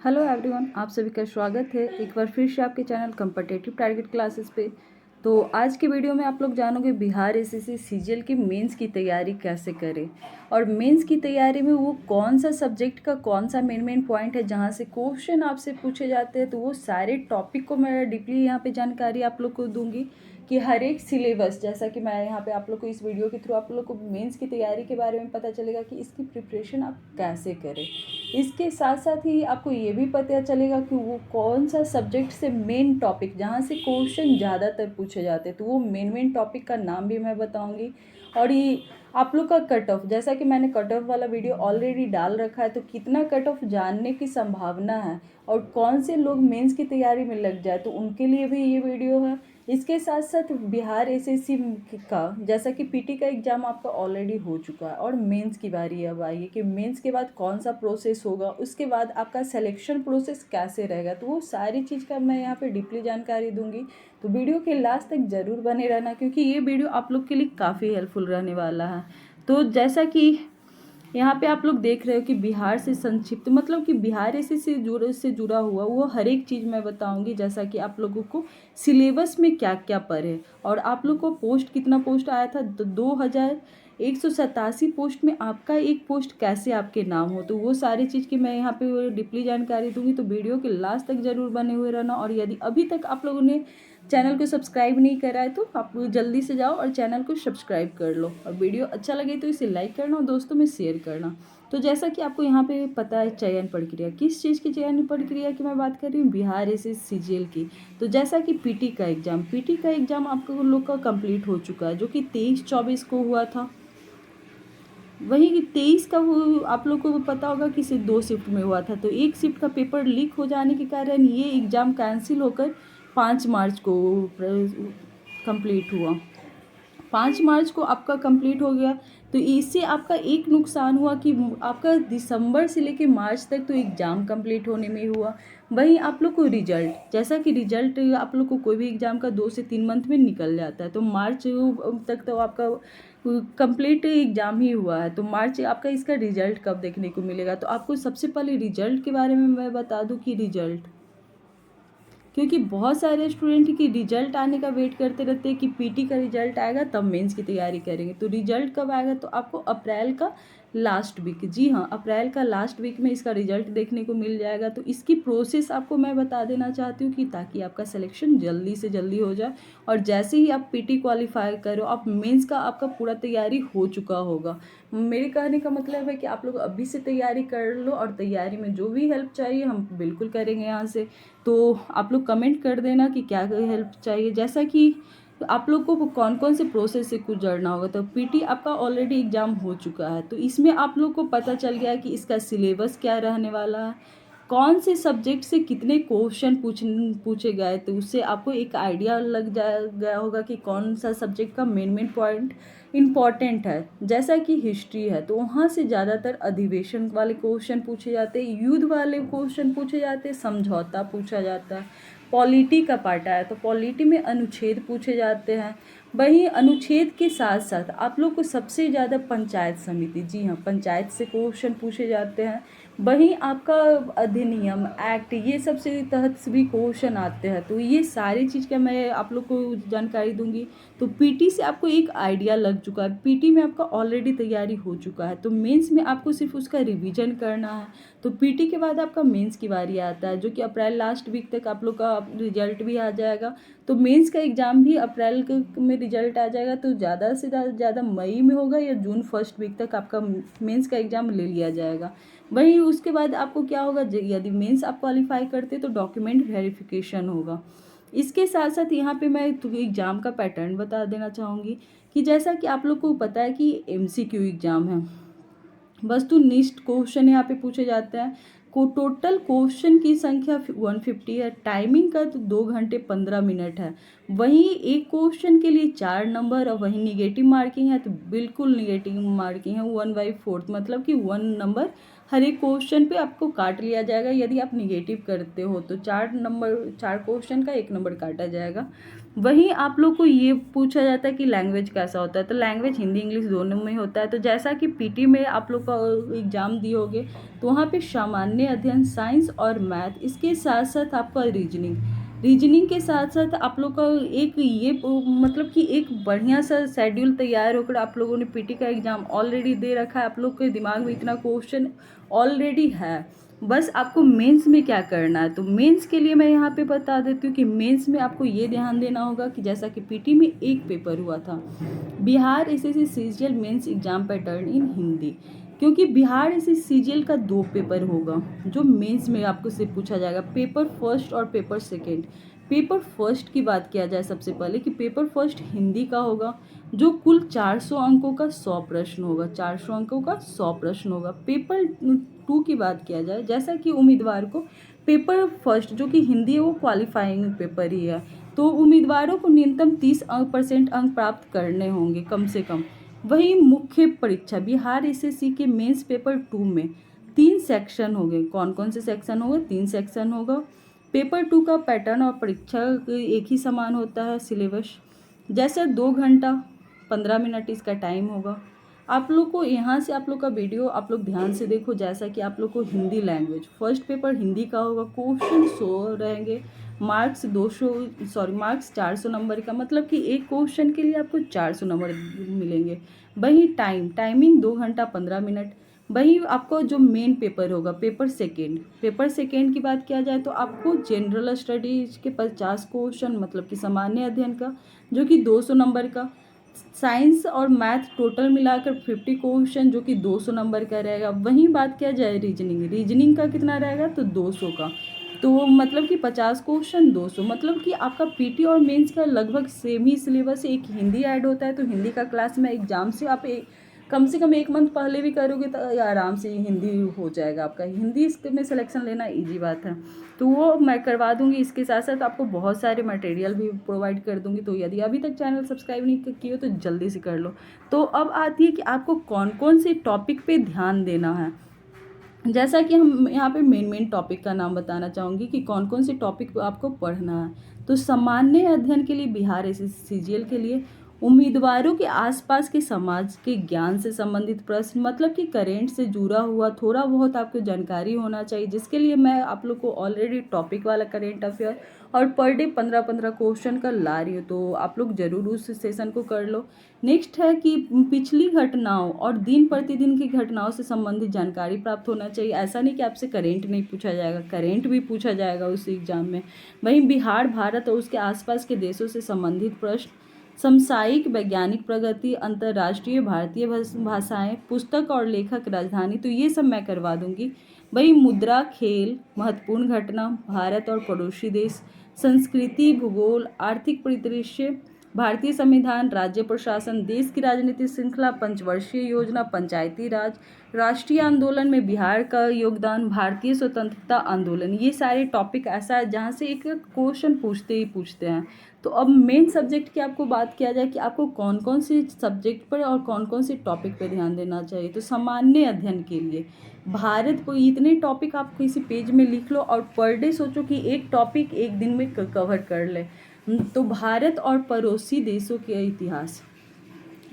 Hello everyone, आप सभी का स्वागत है एक बार फिर से आपके चैनल कॉम्पिटिटिव टारगेट क्लासेस पे। तो आज के वीडियो में आप लोग जानोगे बिहार एसएससी सीजीएल की मेंस की तैयारी कैसे करें और मेंस की तैयारी में वो कौन सा सब्जेक्ट का कौन सा मेन पॉइंट है जहाँ से क्वेश्चन आपसे पूछे जाते हैं। तो वो सारे टॉपिक को मैं डीपली यहाँ पे जानकारी आप लोग को दूंगी कि हर एक सिलेबस, जैसा कि मैं यहाँ पे आप लोग को इस वीडियो के थ्रू आप लोग को मेंस की तैयारी के बारे में पता चलेगा कि इसकी प्रिपरेशन आप कैसे करें। इसके साथ साथ ही आपको ये भी पता चलेगा कि वो कौन सा सब्जेक्ट से मेन टॉपिक जहाँ से क्वेश्चन ज़्यादातर पूछे जाते हैं, तो वो मेन टॉपिक का नाम भी मैं बताऊँगी। और ये आप लोग का कट ऑफ, जैसा कि मैंने कट ऑफ वाला वीडियो ऑलरेडी डाल रखा है, तो कितना कट ऑफ जानने की संभावना है और कौन से लोग मेंस की तैयारी में लग जाए, तो उनके लिए भी ये वीडियो है। इसके साथ साथ बिहार एसएससी का, जैसा कि पीटी का एग्ज़ाम आपका ऑलरेडी हो चुका है और मेंस की बारी अब आई है कि मेंस के बाद कौन सा प्रोसेस होगा, उसके बाद आपका सिलेक्शन प्रोसेस कैसे रहेगा, तो वो सारी चीज़ का मैं यहाँ पे डीपली जानकारी दूंगी। तो वीडियो के लास्ट तक ज़रूर बने रहना, क्योंकि ये वीडियो आप लोग के लिए काफ़ी हेल्पफुल रहने वाला है। तो जैसा कि यहाँ पे आप लोग देख रहे हो कि बिहार से संक्षिप्त, मतलब कि बिहार से जुड़ा हुआ वो हर एक चीज़ मैं बताऊंगी, जैसा कि आप लोगों को सिलेबस में क्या क्या पढ़े और आप लोग को पोस्ट कितना पोस्ट आया था, 2187 पोस्ट में आपका एक पोस्ट कैसे आपके नाम हो, तो वो सारी चीज़ की मैं यहाँ पे डीपली जानकारी दूंगी। तो वीडियो के लास्ट तक जरूर बने हुए रहना। और यदि अभी तक आप लोगों ने चैनल को सब्सक्राइब नहीं करा है तो आप जल्दी से जाओ और चैनल को सब्सक्राइब कर लो, और वीडियो अच्छा लगे तो इसे लाइक करना और दोस्तों में शेयर करना। तो जैसा कि आपको यहाँ पे पता है, चयन प्रक्रिया, किस चीज़ की चयन प्रक्रिया की मैं बात कर रही हूँ, बिहार एसएससी सीजीएल की। तो जैसा कि पीटी का एग्ज़ाम आपका लोग का कंप्लीट हो चुका है, जो कि 23-24 को हुआ था। वही 23 का वो आप लोग को पता होगा कि सिर्फ 2 शिफ्ट में हुआ था, तो एक शिफ्ट का पेपर लीक हो जाने के कारण ये एग्ज़ाम कैंसिल होकर 5 मार्च को कंप्लीट हुआ। 5 मार्च को आपका कंप्लीट हो गया। तो इससे आपका एक नुकसान हुआ कि आपका दिसंबर से लेके मार्च तक तो एग्ज़ाम कंप्लीट होने में हुआ। वहीं आप लोग को रिजल्ट, जैसा कि रिजल्ट आप लोग को कोई भी एग्ज़ाम का 2 से 3 मंथ में निकल जाता है, तो मार्च तक तो आपका कंप्लीट एग्ज़ाम ही हुआ है। तो मार्च आपका इसका रिजल्ट कब देखने को मिलेगा, तो आपको सबसे पहले रिजल्ट के बारे में मैं बता दूं कि रिजल्ट, क्योंकि बहुत सारे स्टूडेंट की रिजल्ट आने का वेट करते रहते हैं कि पीटी का रिजल्ट आएगा तब मेंस की तैयारी करेंगे। तो रिजल्ट कब आएगा, तो आपको अप्रैल का लास्ट वीक, जी हाँ, अप्रैल का लास्ट वीक में इसका रिजल्ट देखने को मिल जाएगा। तो इसकी प्रोसेस आपको मैं बता देना चाहती हूँ कि ताकि आपका सिलेक्शन जल्दी से जल्दी हो जाए और जैसे ही आप पीटी क्वालिफाई करो, आप मेंस का आपका पूरा तैयारी हो चुका होगा। मेरे कहने का मतलब है कि आप लोग अभी से तैयारी कर लो और तैयारी में जो भी हेल्प चाहिए हम बिल्कुल करेंगे यहाँ से। तो आप लोग कमेंट कर देना कि क्या हेल्प चाहिए, जैसा कि आप लोग को कौन कौन से प्रोसेस से गुजरना होगा। तो पीटी आपका ऑलरेडी एग्ज़ाम हो चुका है, तो इसमें आप लोग को पता चल गया कि इसका सिलेबस क्या रहने वाला है, कौन से सब्जेक्ट से कितने क्वेश्चन पूछे गए, तो उससे आपको एक आइडिया लग गया होगा कि कौन सा सब्जेक्ट का मेन पॉइंट इम्पॉर्टेंट है। जैसा कि हिस्ट्री है तो वहाँ से ज़्यादातर अधिवेशन वाले क्वेश्चन पूछे जाते हैं, युद्ध वाले क्वेश्चन पूछे जाते हैं, समझौता पूछा जाता है। पॉलिटी का पार्ट आया तो पॉलिटी में अनुच्छेद पूछे जाते हैं। वहीं अनुच्छेद के साथ साथ आप लोग को सबसे ज़्यादा पंचायत समिति, जी हाँ, पंचायत से क्वेश्चन पूछे जाते हैं। वहीं आपका अधिनियम, एक्ट, ये सब से तहत भी क्वेश्चन आते हैं। तो ये सारी चीज़ का मैं आप लोग को जानकारी दूंगी। तो पीटी से आपको एक आइडिया लग चुका है, पीटी में आपका ऑलरेडी तैयारी हो चुका है, तो मेंस में आपको सिर्फ उसका रिवीजन करना है। तो पीटी के बाद आपका मेंस की बारी आता है, जो कि अप्रैल लास्ट वीक तक आप लोग का रिजल्ट भी आ जाएगा। तो मेंस का एग्ज़ाम भी अप्रैल में रिजल्ट आ जाएगा, तो ज़्यादा से ज़्यादा मई में होगा या जून फर्स्ट वीक तक आपका मेंस का एग्ज़ाम ले लिया जाएगा। वहीं उसके बाद आपको क्या होगा, यदि मेंस आप क्वालिफाई करते तो डॉक्यूमेंट वेरिफिकेशन होगा। इसके साथ साथ यहाँ पे मैं एग्ज़ाम का पैटर्न बता देना चाहूँगी कि जैसा कि आप लोग को पता है कि एमसीक्यू एग्ज़ाम है, वस्तुनिष्ठ क्वेश्चन यहाँ पे पूछे जाते हैं। को टोटल क्वेश्चन की संख्या 150 है, टाइमिंग का तो 2 घंटे 15 मिनट है। वहीं एक क्वेश्चन के लिए 4 नंबर, और वहीं निगेटिव मार्किंग है तो बिल्कुल निगेटिव मार्किंग है 1/4, मतलब कि 1 नंबर हर एक क्वेश्चन पे आपको काट लिया जाएगा। यदि आप निगेटिव करते हो तो 4 क्वेश्चन का 1 नंबर काटा जाएगा। वहीं आप लोग को ये पूछा जाता है कि लैंग्वेज कैसा होता है, तो लैंग्वेज हिंदी इंग्लिश दोनों में होता है। तो जैसा कि पीटी में आप लोग का एग्ज़ाम दिए होगे, तो वहाँ पे सामान्य अध्ययन, साइंस और मैथ, इसके साथ साथ आपका रीजनिंग के साथ साथ आप लोग का एक ये मतलब कि एक बढ़िया सा शेड्यूल तैयार होकर आप लोगों ने पीटी का एग्ज़ाम ऑलरेडी दे रखा है। आप लोग के दिमाग में इतना क्वेश्चन ऑलरेडी है, बस आपको मेंस में क्या करना है। तो मेंस के लिए मैं यहाँ पे बता देती हूँ कि मेंस में आपको ये ध्यान देना होगा कि जैसा कि पीटी में एक पेपर हुआ था, Bihar SSC CGL mains exam pattern in Hindi, क्योंकि बिहार एसएससी सीजीएल का 2 पेपर होगा जो मेंस में आपको से पूछा जाएगा, पेपर फर्स्ट और पेपर सेकेंड। पेपर फर्स्ट की बात किया जाए सबसे पहले कि पेपर फर्स्ट हिंदी का होगा, जो कुल 400 अंकों का 100 प्रश्न होगा, 400 अंकों का 100 प्रश्न होगा। पेपर 2 की बात किया जाए, जैसा कि उम्मीदवार को पेपर फर्स्ट जो कि हिंदी है वो क्वालिफाइंग पेपर ही है, तो उम्मीदवारों को न्यूनतम 30% अंक प्राप्त करने होंगे कम से कम। वहीं मुख्य परीक्षा बिहार एसएससी के मेंस पेपर 2 में 3 सेक्शन होंगे। कौन कौन से सेक्शन होंगे? 3 सेक्शन होगा। पेपर 2 का पैटर्न और परीक्षा एक ही समान होता है, सिलेबस जैसे 2 घंटा 15 मिनट इसका टाइम होगा। आप लोग को यहाँ से आप लोग का वीडियो आप लोग ध्यान से देखो, जैसा कि आप लोग को Hindi language first paper Hindi का होगा, क्वेश्चन 100 रहेंगे, मार्क्स 400 नंबर का, मतलब कि एक क्वेश्चन के लिए आपको 400 नंबर मिलेंगे। वही टाइमिंग 2 घंटा 15 मिनट। वही आपको जो मेन पेपर होगा पेपर सेकेंड की बात किया जाए तो आपको जनरल स्टडीज के 50 क्वेश्चन, मतलब कि सामान्य अध्ययन का जो कि 200 नंबर का, साइंस और मैथ टोटल मिलाकर 50 क्वेश्चन जो कि 200 नंबर का रहेगा। वहीं बात किया जाए रीजनिंग का कितना रहेगा तो 200 का, तो मतलब कि 50 क्वेश्चन 200, मतलब कि आपका पीटी और मेंस का लगभग सेम ही सिलेबस है। एक हिंदी ऐड होता है, तो हिंदी का क्लास में एग्जाम से आप कम से कम 1 मंथ पहले भी करोगे तो आराम से हिंदी हो जाएगा आपका। हिंदी इसमें सिलेक्शन लेना ईजी बात है, तो वो मैं करवा दूंगी। इसके साथ साथ आपको बहुत सारे मटेरियल भी प्रोवाइड कर दूंगी, तो यदि अभी तक चैनल सब्सक्राइब नहीं किए हो तो जल्दी से कर लो। तो अब आती है कि आपको कौन कौन से टॉपिक पे ध्यान देना है। जैसा कि हम यहाँ पे मेन टॉपिक का नाम बताना चाहूँगी कि कौन कौन से टॉपिक आपको पढ़ना है। तो सामान्य अध्ययन के लिए बिहार एसएससी सीजीएल के लिए उम्मीदवारों के आसपास के समाज के ज्ञान से संबंधित प्रश्न, मतलब कि करेंट से जुड़ा हुआ थोड़ा बहुत आपको जानकारी होना चाहिए, जिसके लिए मैं आप लोग को ऑलरेडी टॉपिक वाला करेंट अफेयर और पर डे 15-15 क्वेश्चन का ला रही हूँ, तो आप लोग ज़रूर उस सेशन को कर लो। नेक्स्ट है कि पिछली घटनाओं और दिन प्रतिदिन की घटनाओं से संबंधित जानकारी प्राप्त होना चाहिए। ऐसा नहीं कि आपसे करेंट नहीं पूछा जाएगा, करेंट भी पूछा जाएगा उस एग्जाम में। वहीं बिहार, भारत और उसके आसपास के देशों से संबंधित प्रश्न, समसामयिक वैज्ञानिक प्रगति, अंतर्राष्ट्रीय भारतीय भाषाएं, पुस्तक और लेखक, राजधानी, तो ये सब मैं करवा दूंगी। वही मुद्रा, खेल, महत्वपूर्ण घटना, भारत और पड़ोसी देश, संस्कृति, भूगोल, आर्थिक परिदृश्य, भारतीय संविधान, राज्य प्रशासन, देश की राजनीतिक श्रृंखला, पंचवर्षीय योजना, पंचायती राज, राष्ट्रीय आंदोलन में बिहार का योगदान, भारतीय स्वतंत्रता आंदोलन, ये सारे टॉपिक ऐसा है जहाँ से एक क्वेश्चन पूछते ही पूछते हैं। तो अब मेन सब्जेक्ट की आपको बात किया जाए कि आपको कौन कौन से सब्जेक्ट पर और कौन कौन से टॉपिक पर ध्यान देना चाहिए। तो सामान्य अध्ययन के लिए भारत को इतने टॉपिक आप किसी पेज में लिख लो और पर डे सोचो कि एक टॉपिक एक दिन में कवर कर ले। तो भारत और पड़ोसी देशों के इतिहास,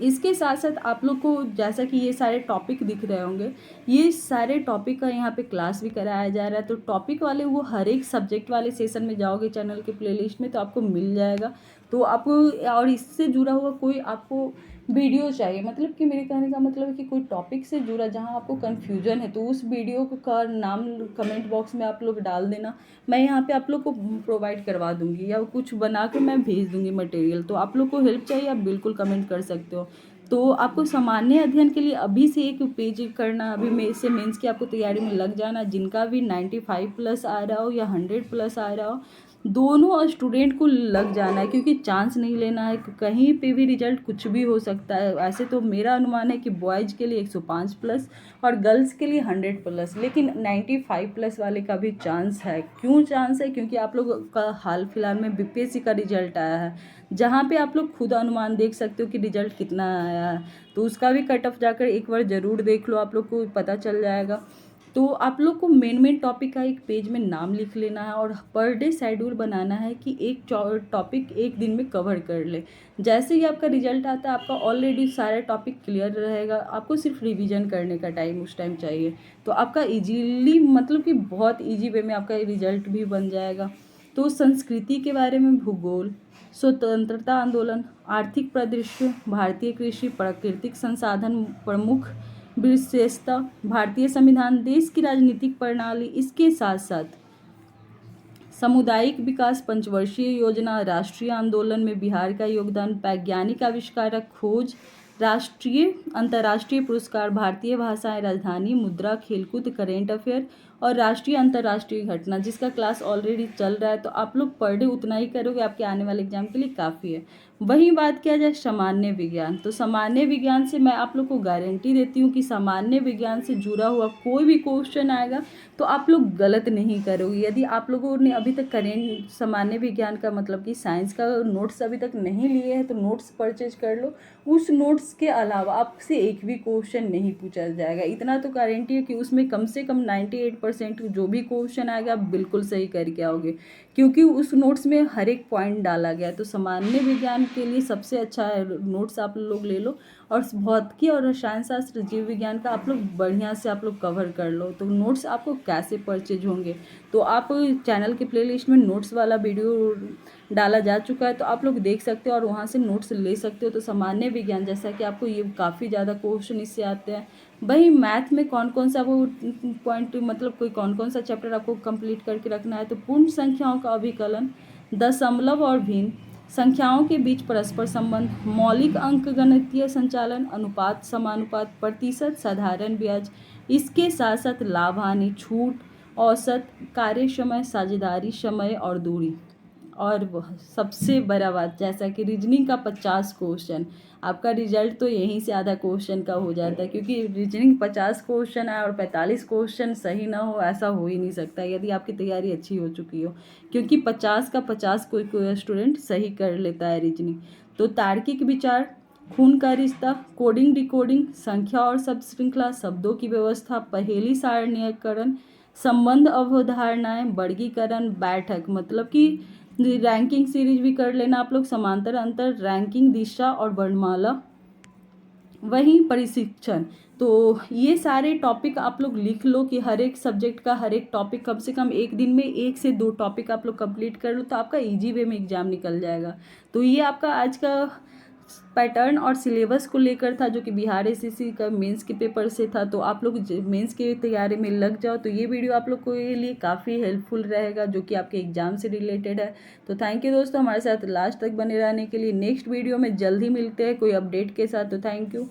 इसके साथ साथ आप लोग को जैसा कि ये सारे टॉपिक दिख रहे होंगे, ये सारे टॉपिक का यहाँ पे क्लास भी कराया जा रहा है। तो टॉपिक वाले वो हर एक सब्जेक्ट वाले सेशन में जाओगे चैनल के प्लेलिस्ट में तो आपको मिल जाएगा। तो आपको और इससे जुड़ा हुआ कोई आपको वीडियो चाहिए, मतलब कि मेरे कहने का मतलब है कि कोई टॉपिक से जुड़ा जहाँ आपको कन्फ्यूजन है, तो उस वीडियो का नाम कमेंट बॉक्स में आप लोग डाल देना, मैं यहाँ पे आप लोग को प्रोवाइड करवा दूंगी या कुछ बना कर मैं भेज दूंगी मटेरियल। तो आप लोग को हेल्प चाहिए आप बिल्कुल कमेंट कर सकते हो। तो आपको सामान्य अध्ययन के लिए अभी से एक पेज करना, अभी मेंस की आपको तैयारी में लग जाना। जिनका भी 95 प्लस आ रहा हो या 100 प्लस आ रहा हो, दोनों स्टूडेंट को लग जाना है, क्योंकि चांस नहीं लेना है, कहीं पे भी रिजल्ट कुछ भी हो सकता है। ऐसे तो मेरा अनुमान है कि बॉयज़ के लिए 105 प्लस और गर्ल्स के लिए 100 प्लस, लेकिन 95 प्लस वाले का भी चांस है। क्यों चांस है? क्योंकि आप लोग का हाल फिलहाल में बीपीएससी का रिजल्ट आया है, जहाँ पे आप लोग खुद अनुमान देख सकते हो कि रिजल्ट कितना आया है। तो उसका भी कट ऑफ जाकर एक बार ज़रूर देख लो, आप लोग को पता चल जाएगा। तो आप लोग को मेन टॉपिक का एक पेज में नाम लिख लेना है और पर डे शेड्यूल बनाना है कि एक टॉपिक एक दिन में कवर कर ले। जैसे ही आपका रिजल्ट आता है आपका ऑलरेडी सारा टॉपिक क्लियर रहेगा, आपको सिर्फ रिवीजन करने का टाइम उस टाइम चाहिए, तो आपका इजीली मतलब कि बहुत इजी वे में आपका रिजल्ट भी बन जाएगा। तो संस्कृति के बारे में भूगोल, स्वतंत्रता आंदोलन, आर्थिक परिदृश्य, भारतीय कृषि, प्राकृतिक संसाधन, प्रमुख विशेषता, भारतीय संविधान, देश की राजनीतिक प्रणाली, इसके साथ साथ सामुदायिक विकास, पंचवर्षीय योजना, राष्ट्रीय आंदोलन में बिहार का योगदान, वैज्ञानिक आविष्कारक, खोज, राष्ट्रीय अंतर्राष्ट्रीय पुरस्कार, भारतीय भाषाएं, राजधानी, मुद्रा, खेलकूद, करेंट अफेयर और राष्ट्रीय अंतर्राष्ट्रीय घटना, जिसका क्लास ऑलरेडी चल रहा है। तो आप लोग पर डे उतना ही करोगे, आपके आने वाले एग्जाम के लिए काफ़ी है। वही बात किया जाए सामान्य विज्ञान, तो सामान्य विज्ञान से मैं आप लोग को गारंटी देती हूँ कि सामान्य विज्ञान से जुड़ा हुआ कोई भी क्वेश्चन आएगा तो आप लोग गलत नहीं करोगे। यदि आप लोगों ने अभी तक करेंट सामान्य विज्ञान का मतलब कि साइंस का नोट्स अभी तक नहीं लिए हैं तो नोट्स परचेज कर लो। उस नोट्स के अलावा आपसे एक भी क्वेश्चन नहीं पूछा जाएगा, इतना तो गारंटी है कि उसमें कम से कम 98% जो भी क्वेश्चन आएगा आप बिल्कुल सही करके आओगे, क्योंकि उस नोट्स में हर एक पॉइंट डाला गया है। तो सामान्य विज्ञान के लिए सबसे अच्छा है नोट्स आप लोग ले लो, और भौतिकी और रसायन शास्त्र, जीव विज्ञान का आप लोग बढ़िया से आप लोग कवर कर लो। तो नोट्स आपको कैसे परचेज होंगे, तो आप चैनल के प्लेलिस्ट में नोट्स वाला वीडियो डाला जा चुका है, तो आप लोग देख सकते हो और वहाँ से नोट्स ले सकते हो। तो सामान्य विज्ञान जैसा कि आपको ये काफ़ी ज़्यादा क्वेश्चन इससे आते हैं। वही मैथ में कौन कौन सा वो पॉइंट मतलब कोई कौन कौन सा चैप्टर आपको कंप्लीट करके रखना है, तो पूर्ण संख्याओं का अभिकलन, दशमलव और भिन्न, संख्याओं के बीच परस्पर संबंध, मौलिक अंक गणितीय संचालन, अनुपात समानुपात, प्रतिशत, साधारण ब्याज, इसके साथ साथ लाभ हानि, छूट, औसत, कार्य समय, साझेदारी, समय और दूरी। और वह सबसे बड़ा बात, जैसा कि रीजनिंग का 50 क्वेश्चन, आपका रिजल्ट तो यहीं से आधा क्वेश्चन का हो जाता है, क्योंकि रीजनिंग 50 क्वेश्चन है और 45 क्वेश्चन सही ना हो, ऐसा हो ही नहीं सकता यदि आपकी तैयारी अच्छी हो चुकी हो, क्योंकि 50 का 50 कोई स्टूडेंट सही कर लेता है रीजनिंग। तो तार्किक विचार, खून का रिश्ता, कोडिंग डिकोडिंग, संख्या और शब्द श्रृंखला, शब्दों की व्यवस्था, पहेली सारणीकरण, संबंध अवधारणाएं, वर्गीकरण, बैठक मतलब कि रैंकिंग सीरीज भी कर लेना आप लोग, समांतर अंतर, रैंकिंग, दिशा और वर्णमाला, वहीं प्रशिक्षण। तो ये सारे टॉपिक आप लोग लिख लो कि हर एक सब्जेक्ट का हर एक टॉपिक कम से कम एक दिन में 1 से 2 टॉपिक आप लोग कंप्लीट कर लो, तो आपका इजी वे में एग्जाम निकल जाएगा। तो ये आपका आज का पैटर्न और सिलेबस को लेकर था, जो कि बिहार एसएससी का मेंस के पेपर से था। तो आप लोग मेंस के तैयारी में लग जाओ, तो ये वीडियो आप लोग के लिए काफ़ी हेल्पफुल रहेगा, जो कि आपके एग्जाम से रिलेटेड है। तो थैंक यू दोस्तों, हमारे साथ लास्ट तक बने रहने के लिए। नेक्स्ट वीडियो में जल्द ही मिलते हैं कोई अपडेट के साथ। तो थैंक यू।